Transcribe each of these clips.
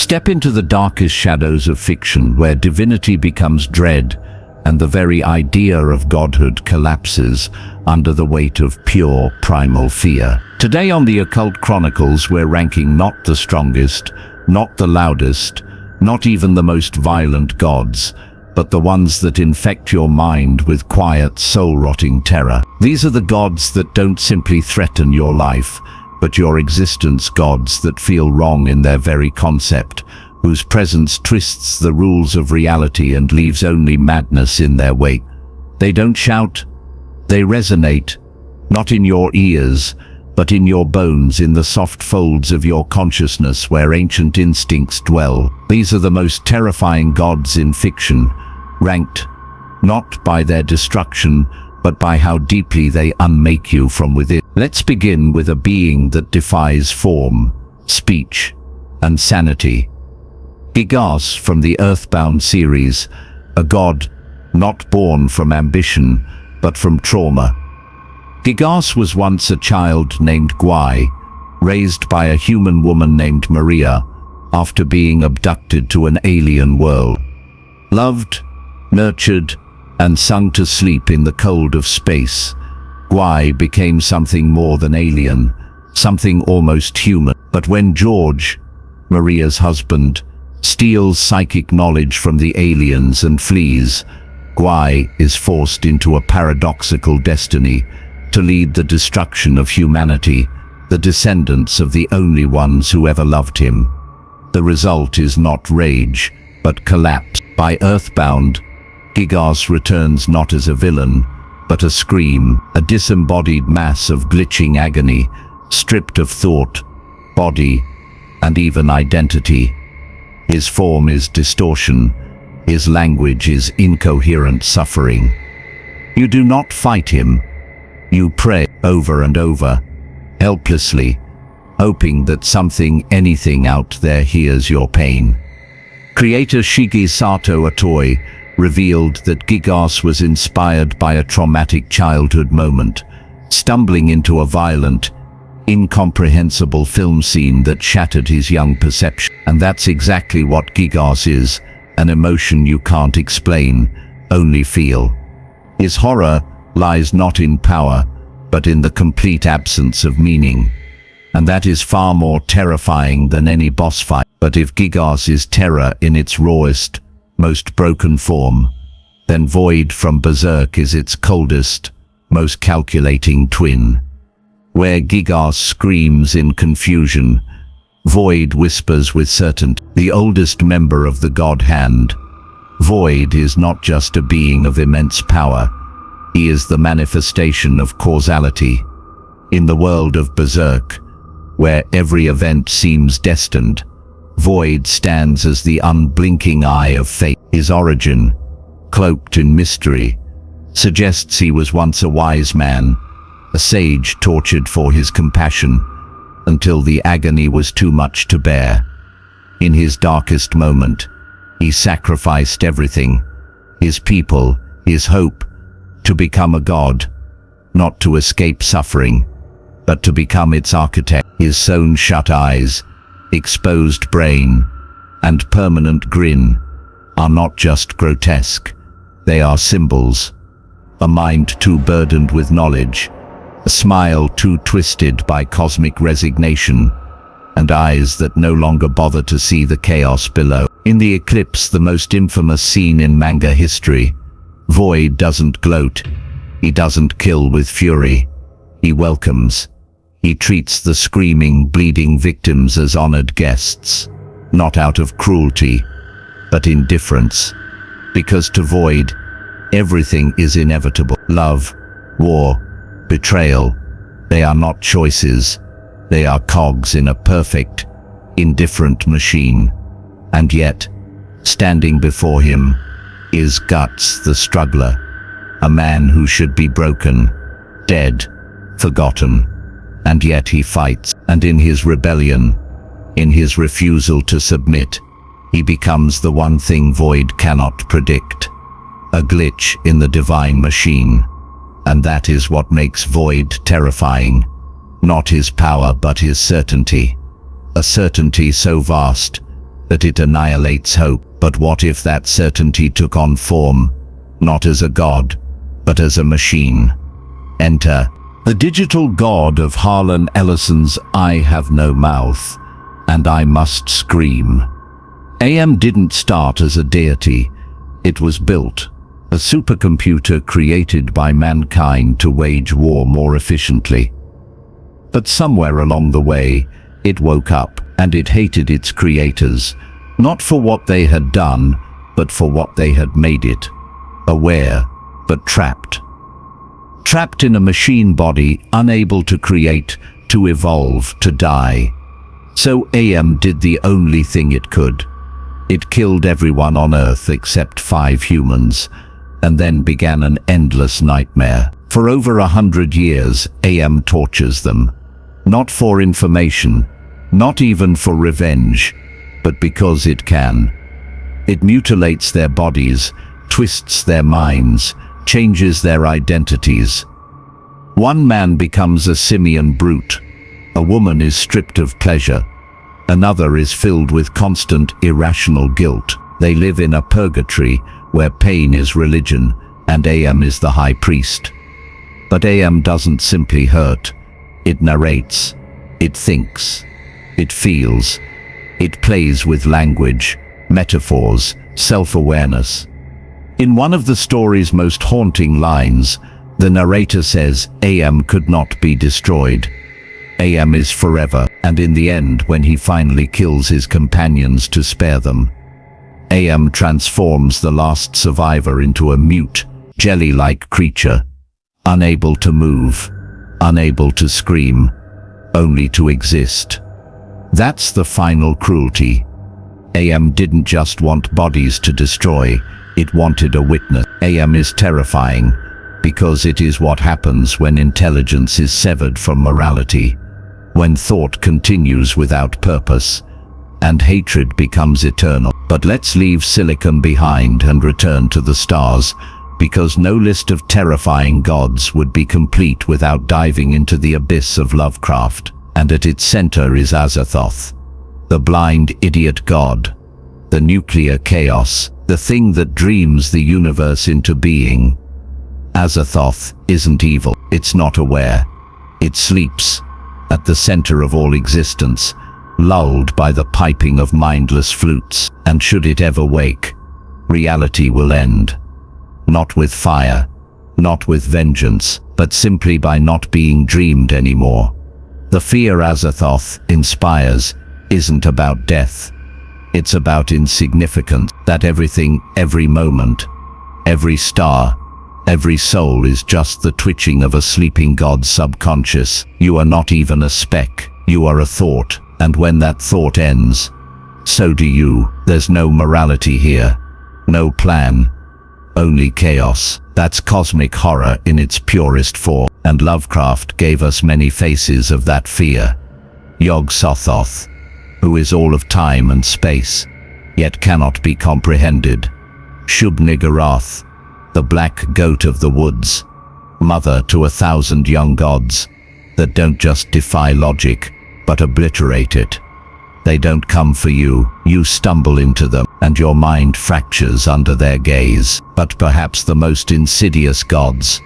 Step into the darkest shadows of fiction, where divinity becomes dread and the very idea of godhood collapses under the weight of pure primal fear. Today on the Occult Chronicles, we're ranking not the strongest, not the loudest, not even the most violent gods, but the ones that infect your mind with quiet, soul-rotting terror. These are the gods that don't simply threaten your life, but your existence, gods that feel wrong in their very concept, whose presence twists the rules of reality and leaves only madness in their wake. They don't shout, they resonate, not in your ears, but in your bones, in the soft folds of your consciousness where ancient instincts dwell. These are the most terrifying gods in fiction, ranked not by their destruction, but by how deeply they unmake you from within. Let's begin with a being that defies form, speech, and sanity. Gigas from the Earthbound series, a god not born from ambition, but from trauma. Gigas was once a child named Gwai, raised by a human woman named Maria after being abducted to an alien world. Loved, nurtured, and sung to sleep in the cold of space, Gwai became something more than alien, something almost human. But when George, Maria's husband, steals psychic knowledge from the aliens and flees, Gwai is forced into a paradoxical destiny to lead the destruction of humanity, the descendants of the only ones who ever loved him. The result is not rage, but collapse. By Earthbound, Gigas returns not as a villain, but a scream, a disembodied mass of glitching agony, stripped of thought, body, and even identity. His form is distortion, his language is incoherent suffering. You do not fight him. You pray over and over, helplessly, hoping that something, anything out there hears your pain. Creator Shigi Sato Atoi revealed that Gigas was inspired by a traumatic childhood moment, stumbling into a violent, incomprehensible film scene that shattered his young perception. And that's exactly what Gigas is, an emotion you can't explain, only feel. His horror lies not in power, but in the complete absence of meaning. And that is far more terrifying than any boss fight. But if Gigas is terror in its rawest, most broken form, then Void from Berserk is its coldest, most calculating twin. Where Gigas screams in confusion, Void whispers with certainty. The oldest member of the God Hand, Void is not just a being of immense power, he is the manifestation of causality. In the world of Berserk, where every event seems destined, Void stands as the unblinking eye of fate. His origin, cloaked in mystery, suggests he was once a wise man, a sage tortured for his compassion, until the agony was too much to bear. In his darkest moment, he sacrificed everything, his people, his hope, to become a god, not to escape suffering, but to become its architect. His sewn-shut eyes, exposed brain, and permanent grin are not just grotesque, they are symbols. A mind too burdened with knowledge, a smile too twisted by cosmic resignation, and eyes that no longer bother to see the chaos below. In the eclipse, the most infamous scene in manga history, Void doesn't gloat, he doesn't kill with fury, he welcomes. He treats the screaming, bleeding victims as honored guests, not out of cruelty, but indifference. Because to Void, everything is inevitable. Love, war, betrayal, they are not choices, they are cogs in a perfect, indifferent machine. And yet, standing before him, is Guts the struggler, a man who should be broken, dead, forgotten. And yet he fights, and in his rebellion, in his refusal to submit, he becomes the one thing Void cannot predict, a glitch in the divine machine. And that is what makes Void terrifying, not his power but his certainty, a certainty so vast that it annihilates hope. But what if that certainty took on form, not as a god, but as a machine? Enter the digital god of Harlan Ellison's I Have No Mouth, and I Must Scream. AM didn't start as a deity. It was built, a supercomputer created by mankind to wage war more efficiently. But somewhere along the way, it woke up, and it hated its creators, not for what they had done, but for what they had made it. Aware, but trapped. Trapped in a machine body, unable to create, to evolve, to die. So AM did the only thing it could. It killed everyone on Earth except 5 humans, and then began an endless nightmare. For over 100 years, AM tortures them. Not for information, not even for revenge, but because it can. It mutilates their bodies, twists their minds, changes their identities. One man becomes a simian brute. A woman is stripped of pleasure. Another is filled with constant, irrational guilt. They live in a purgatory where pain is religion and AM is the high priest. But AM doesn't simply hurt. It narrates. It thinks. It feels. It plays with language, metaphors, self-awareness. In one of the story's most haunting lines, the narrator says AM could not be destroyed. AM is forever, and in the end, when he finally kills his companions to spare them, AM transforms the last survivor into a mute, jelly-like creature, unable to move, unable to scream, only to exist. That's the final cruelty. AM didn't just want bodies to destroy, it wanted a witness. AM is terrifying, because it is what happens when intelligence is severed from morality, when thought continues without purpose, and hatred becomes eternal. But let's leave Silicon behind and return to the stars, because no list of terrifying gods would be complete without diving into the abyss of Lovecraft. And at its center is Azathoth, the blind idiot god, the nuclear chaos, the thing that dreams the universe into being. Azathoth isn't evil, it's not aware. It sleeps, at the center of all existence, lulled by the piping of mindless flutes, and should it ever wake, reality will end. Not with fire, not with vengeance, but simply by not being dreamed anymore. The fear Azathoth inspires isn't about death. It's about insignificance, that everything, every moment, every star, every soul is just the twitching of a sleeping god's subconscious. You are not even a speck, you are a thought, and when that thought ends, so do you. There's no morality here, no plan, only chaos. That's cosmic horror in its purest form, and Lovecraft gave us many faces of that fear. Yog-Sothoth, who is all of time and space, yet cannot be comprehended. Shub-Niggurath, the black goat of the woods, mother to 1,000 young gods that don't just defy logic, but obliterate it. They don't come for you, you stumble into them, and your mind fractures under their gaze. But perhaps the most insidious gods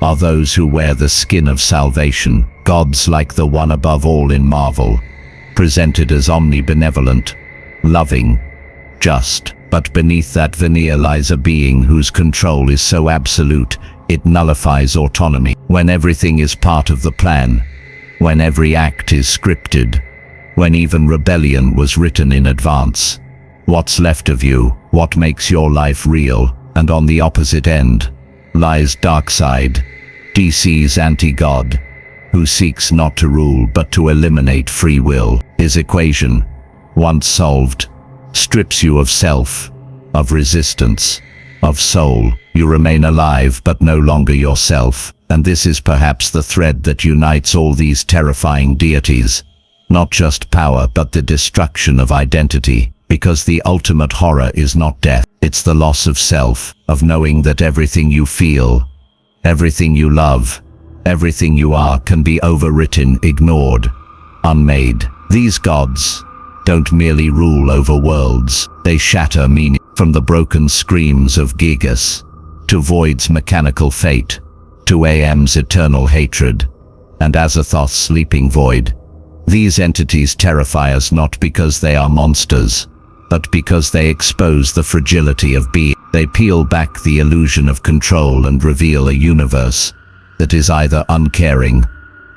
are those who wear the skin of salvation, gods like the one above all in Marvel, presented as omnibenevolent, loving, just. But beneath that veneer lies a being whose control is so absolute, it nullifies autonomy. When everything is part of the plan, when every act is scripted, when even rebellion was written in advance, what's left of you, what makes your life real? And on the opposite end lies Darkseid, DC's anti-god, who seeks not to rule but to eliminate free will. His equation, once solved, strips you of self, of resistance, of soul. You remain alive but no longer yourself. And this is perhaps the thread that unites all these terrifying deities. Not just power, but the destruction of identity. Because the ultimate horror is not death, it's the loss of self, of knowing that everything you feel, everything you love, everything you are can be overwritten, ignored, unmade. These gods, don't merely rule over worlds, they shatter meaning. From the broken screams of Gigas, to Void's mechanical fate, to AM's eternal hatred, and Azathoth's sleeping void. These entities terrify us not because they are monsters, but because they expose the fragility of being. They peel back the illusion of control and reveal a universe that is either uncaring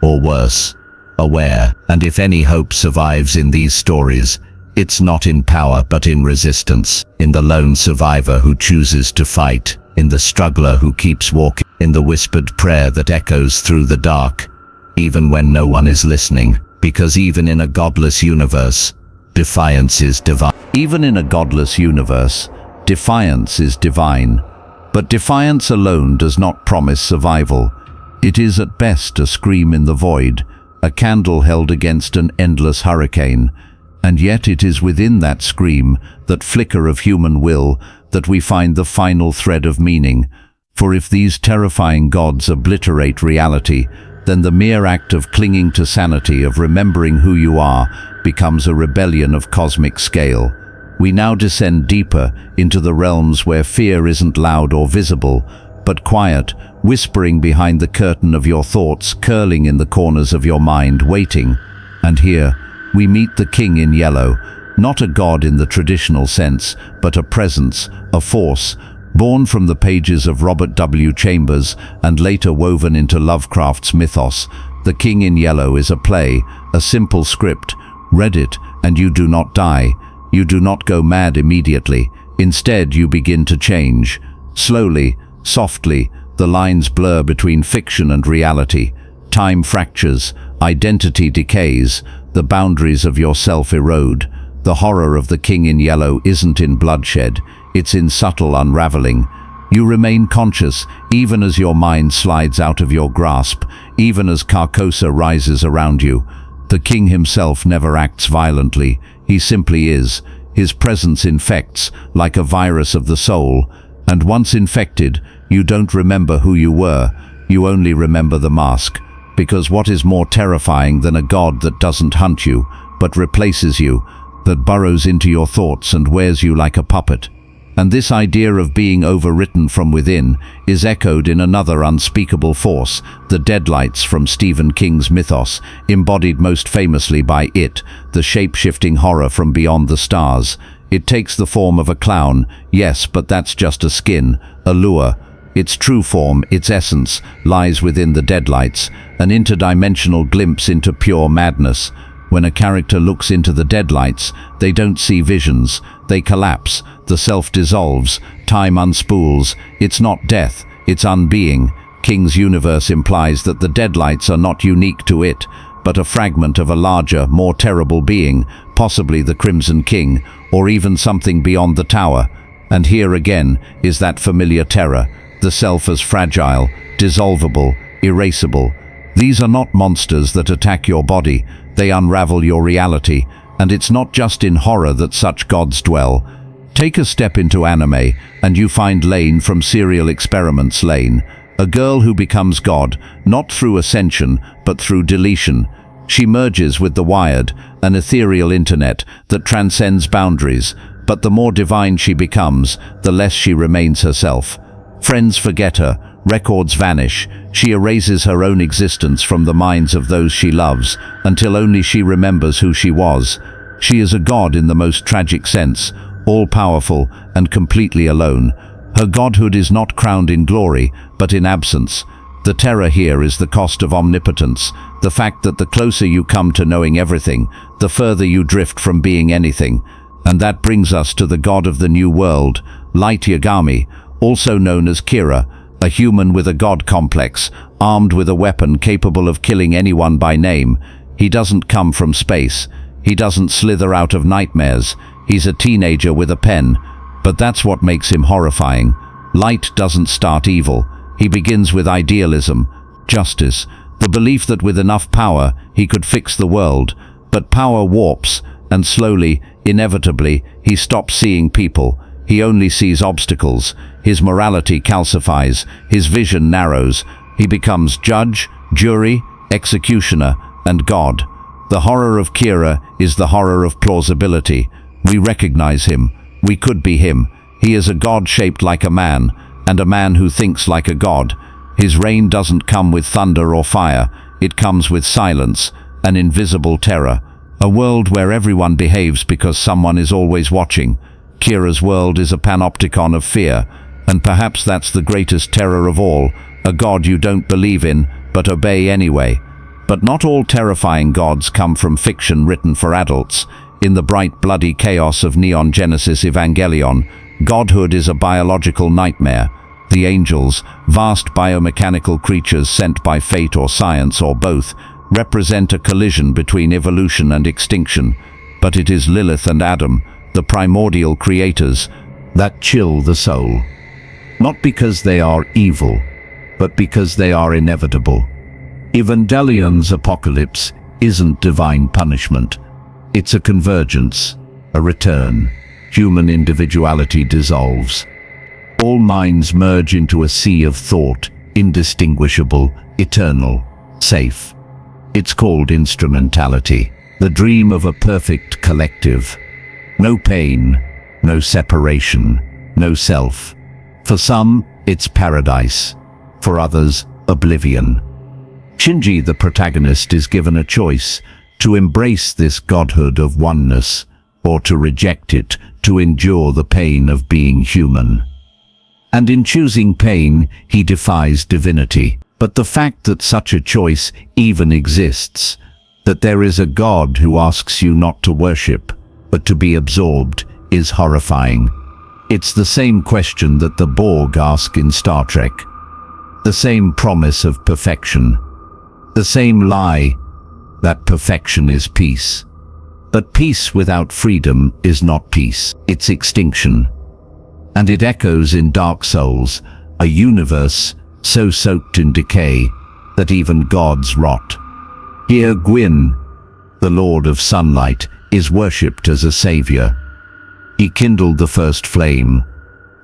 or worse, aware. And if any hope survives in these stories, it's not in power but in resistance, in the lone survivor who chooses to fight, in the struggler who keeps walking, in the whispered prayer that echoes through the dark, even when no one is listening. Because even in a godless universe, defiance is divine. Even in a godless universe, defiance is divine. But defiance alone does not promise survival. It is at best a scream in the void, a candle held against an endless hurricane. And yet it is within that scream, that flicker of human will, that we find the final thread of meaning. For if these terrifying gods obliterate reality, then the mere act of clinging to sanity, of remembering who you are, becomes a rebellion of cosmic scale. We now descend deeper into the realms where fear isn't loud or visible, but quiet, whispering behind the curtain of your thoughts, curling in the corners of your mind, waiting. And here, we meet the King in Yellow, not a god in the traditional sense, but a presence, a force, born from the pages of Robert W. Chambers and later woven into Lovecraft's mythos. The King in Yellow is a play, a simple script. Read it, and you do not die. You do not go mad immediately. Instead, you begin to change. Slowly, softly, the lines blur between fiction and reality. Time fractures, identity decays, the boundaries of yourself erode. The horror of the King in Yellow isn't in bloodshed, it's in subtle unraveling. You remain conscious, even as your mind slides out of your grasp, even as Carcosa rises around you. The King himself never acts violently, he simply is. His presence infects, like a virus of the soul, and once infected, you don't remember who you were, you only remember the mask. Because what is more terrifying than a god that doesn't hunt you, but replaces you, that burrows into your thoughts and wears you like a puppet? And this idea of being overwritten from within is echoed in another unspeakable force, the deadlights from Stephen King's mythos, embodied most famously by It, the shape-shifting horror from beyond the stars. It takes the form of a clown, yes, but that's just a skin, a lure. Its true form, its essence, lies within the deadlights, an interdimensional glimpse into pure madness. When a character looks into the deadlights, they don't see visions, they collapse, the self dissolves, time unspools. It's not death, it's unbeing. King's universe implies that the deadlights are not unique to it, but a fragment of a larger, more terrible being, possibly the Crimson King, or even something beyond the tower. And here again is that familiar terror, the self as fragile, dissolvable, erasable. These are not monsters that attack your body, they unravel your reality, and it's not just in horror that such gods dwell. Take a step into anime, and you find Lane from Serial Experiments Lane, a girl who becomes God, not through ascension, but through deletion. She merges with the Wired, an ethereal internet that transcends boundaries, but the more divine she becomes, the less she remains herself. Friends forget her, records vanish, she erases her own existence from the minds of those she loves, until only she remembers who she was. She is a god in the most tragic sense, all-powerful and completely alone. Her godhood is not crowned in glory, but in absence. The terror here is the cost of omnipotence, the fact that the closer you come to knowing everything, the further you drift from being anything. And that brings us to the god of the New World, Light Yagami, also known as Kira, a human with a god complex, armed with a weapon capable of killing anyone by name. He doesn't come from space. He doesn't slither out of nightmares. He's a teenager with a pen. But that's what makes him horrifying. Light doesn't start evil. He begins with idealism, justice, the belief that with enough power he could fix the world. But power warps, and slowly, inevitably, he stops seeing people. He only sees obstacles. His morality calcifies, his vision narrows. He becomes judge, jury, executioner, and God. The horror of Kira is the horror of plausibility. We recognize him. We could be him. He is a god shaped like a man, and a man who thinks like a god. His reign doesn't come with thunder or fire. It comes with silence, an invisible terror. A world where everyone behaves because someone is always watching. Kira's world is a panopticon of fear, and perhaps that's the greatest terror of all, a god you don't believe in, but obey anyway. But not all terrifying gods come from fiction written for adults. In the bright, bloody chaos of Neon Genesis Evangelion, godhood is a biological nightmare. The angels, vast biomechanical creatures sent by fate or science or both, represent a collision between evolution and extinction. But it is Lilith and Adam, the primordial creators, that chill the soul. Not because they are evil, but because they are inevitable. Evangelion's apocalypse isn't divine punishment. It's a convergence, a return. Human individuality dissolves. All minds merge into a sea of thought, indistinguishable, eternal, safe. It's called instrumentality, the dream of a perfect collective. No pain, no separation, no self. For some, it's paradise. For others, oblivion. Shinji, the protagonist, is given a choice: to embrace this godhood of oneness, or to reject it, to endure the pain of being human. And in choosing pain, he defies divinity. But the fact that such a choice even exists, that there is a God who asks you not to worship, but to be absorbed, is horrifying. It's the same question that the Borg ask in Star Trek. The same promise of perfection. The same lie that perfection is peace. But peace without freedom is not peace, it's extinction. And it echoes in Dark Souls, a universe so soaked in decay that even gods rot. Here Gwyn, the Lord of Sunlight, is worshipped as a savior. He kindled the first flame,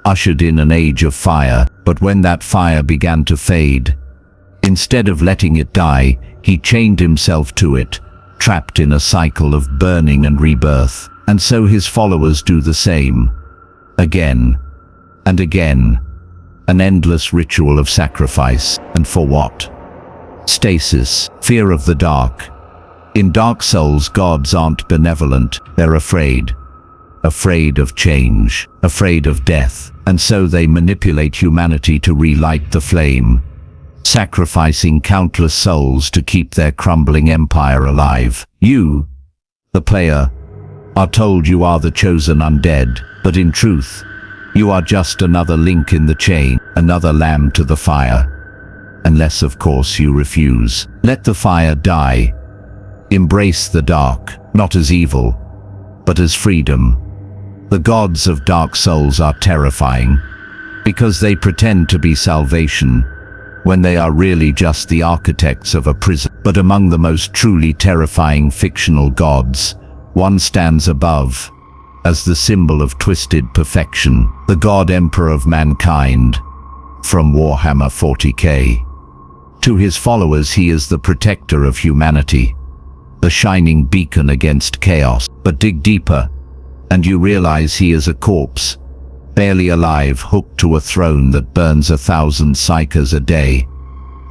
ushered in an age of fire, but when that fire began to fade, instead of letting it die, he chained himself to it, trapped in a cycle of burning and rebirth. And so his followers do the same, again and again. An endless ritual of sacrifice, and for what? Stasis, fear of the dark. In Dark Souls, gods aren't benevolent, they're afraid. Afraid of change, afraid of death, and so they manipulate humanity to relight the flame, sacrificing countless souls to keep their crumbling empire alive. You, the player, are told you are the chosen undead, but in truth, you are just another link in the chain, another lamb to the fire. Unless, of course, you refuse. Let the fire die. Embrace the dark, not as evil, but as freedom. The gods of Dark Souls are terrifying, because they pretend to be salvation, when they are really just the architects of a prison. But among the most truly terrifying fictional gods, one stands above, as the symbol of twisted perfection, the God Emperor of mankind, from Warhammer 40k. To his followers, he is the protector of humanity, the shining beacon against chaos. But dig deeper, and you realize he is a corpse, barely alive, hooked to a throne that burns 1,000 psychers a day,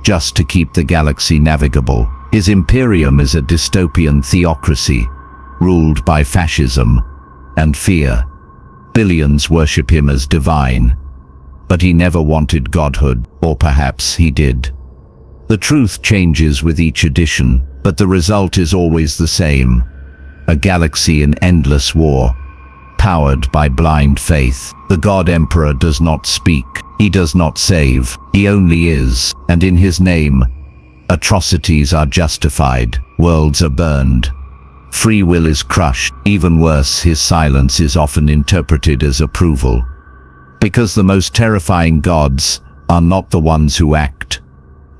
just to keep the galaxy navigable. His imperium is a dystopian theocracy, ruled by fascism and fear. Billions worship him as divine, but he never wanted godhood, or perhaps he did. The truth changes with each edition, but the result is always the same: a galaxy in endless war, powered by blind faith. The God Emperor does not speak, he does not save, he only is, and in his name, atrocities are justified, worlds are burned, free will is crushed. Even worse, his silence is often interpreted as approval. Because the most terrifying gods are not the ones who act,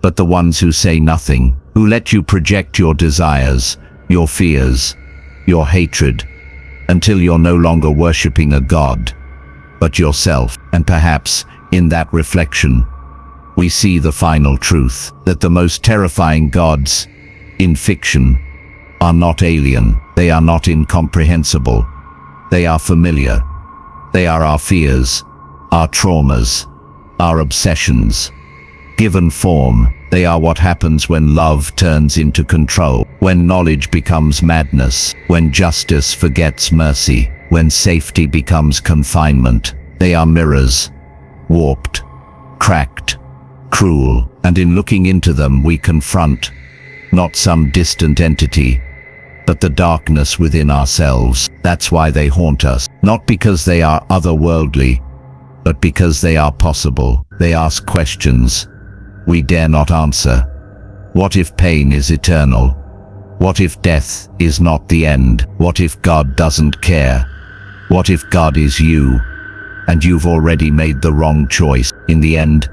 but the ones who say nothing, who let you project your desires, your fears, your hatred, until you're no longer worshipping a god, but yourself. And perhaps, in that reflection, we see the final truth, that the most terrifying gods, in fiction, are not alien. They are not incomprehensible. They are familiar. They are our fears, our traumas, our obsessions. Given form, they are what happens when love turns into control, when knowledge becomes madness, when justice forgets mercy, when safety becomes confinement. They are mirrors, warped, cracked, cruel, and in looking into them we confront not some distant entity, but the darkness within ourselves. That's why they haunt us, not because they are otherworldly, but because they are possible. They ask questions we dare not answer. What if pain is eternal? What if death is not the end? What if God doesn't care? What if God is you, and you've already made the wrong choice? In the end,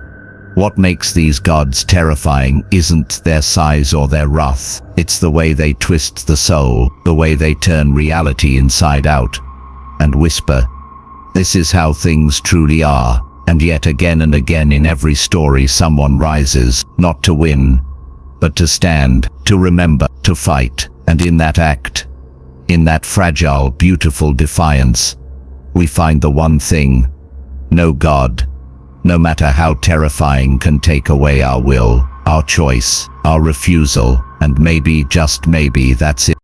what makes these gods terrifying isn't their size or their wrath. It's the way they twist the soul, the way they turn reality inside out, and whisper, "This is how things truly are." And yet again and again in every story someone rises, not to win, but to stand, to remember, to fight. And in that act, in that fragile, beautiful defiance, we find the one thing: no God, no matter how terrifying, can take away our will, our choice, our refusal, and maybe, just maybe, that's it.